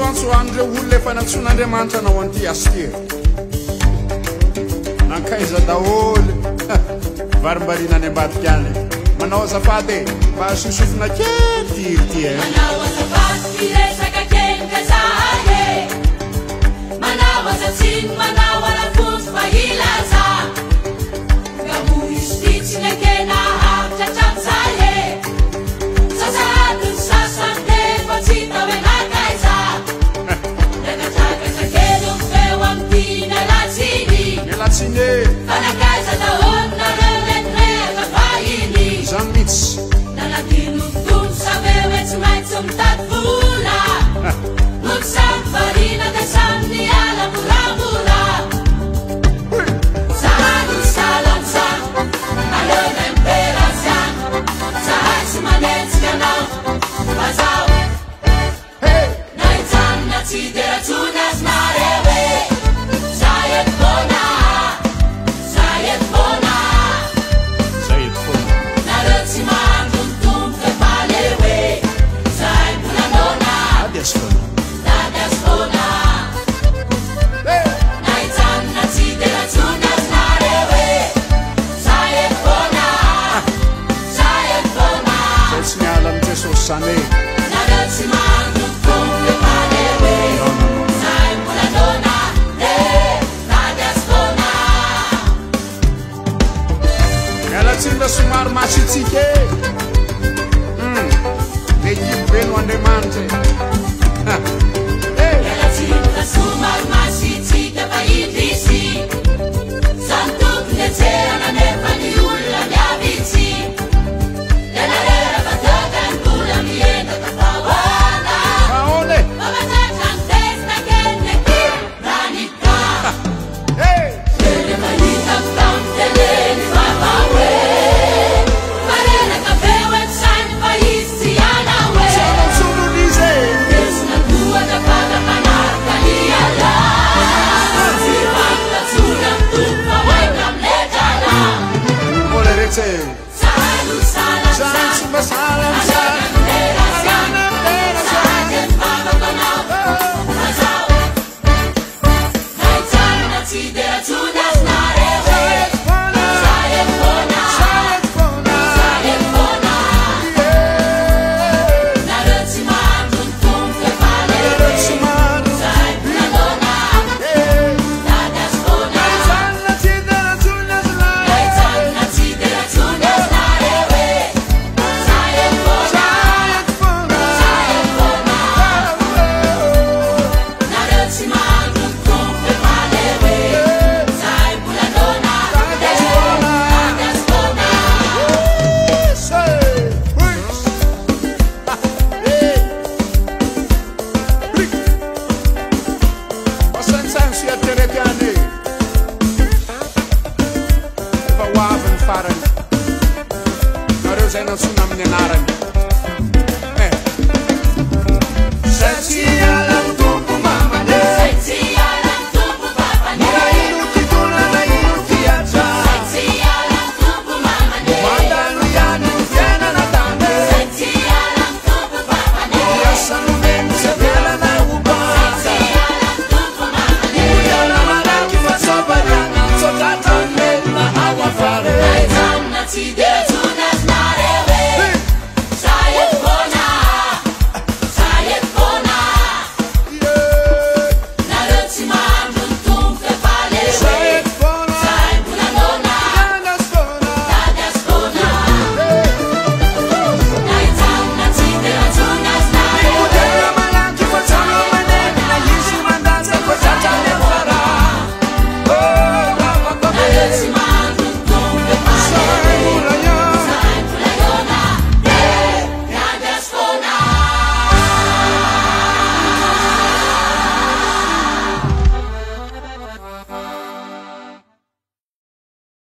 soantsoandreo olona efa nantson'Andriamanitra anao an'ity asty nankaiza daholo varimbarina any ambadika any manao azafady mba sosofina kely ty manao azafady firesaka kely kazae manao azatsiny manao alafonso fahilaza gamo isititsiny akena avitra tramzae sasahadiny sasande fa tsy tawe nakaiza drakadrakaza kely omfeo amty nalatsiny fanakaiza daholo nareo letreka fahiny zamitsy naladino tono saveo e tsy maintsy mitady vola molo samy farina da saminy ala moramora zahany salamsa alona imperazany zahay sy manentsika anao mazao na ijanona tsy de ratsony azy nareo e zay eto fona zay eto fona nareo tsy mahandro mitombo fefaleo e zay mbolanona dady azy fona na ijanona tsy de ratsony azy nareo e zay eto fona zay eto fona zay tsy miala amy Jesosy zany e nareo tsy mahandro mitombo fefaleo e zay mbolanona dady azy fona mialatsinda somary masitsika e ekipeno Andriamanitra mialatsinda somary masitsika fa indrisy zany tokony atserana nefa ny olona miavitsy lenarera fatokany mbola miendaka fahoana ahone mamatatra ny tesina kenneky ranika rehefa hitako tamy teleny vavao e farenaka feo eto sainy fa izy tsy ianao e solonizy tesina toaka fakafanarika liala tsy fantatsony amy tompo fa hoaika amletrala mbola retsy salo salamsa tsy masalamsa nareo zay nantsona amin'ny anarany zay tsy ala ny tompo mamane zay tsy ala ny tompo papane ino ty tolana ino ty aja zay tsy ala ny tompo mamane mandalo ihany ny fiainana tane zay tsy ala ny tompo papane iasano meno sy avelana ho zay tsy bata ala ny tompo mamane iala malaky fa tsopariana tsotratra melona ao afare na ijanona tsy de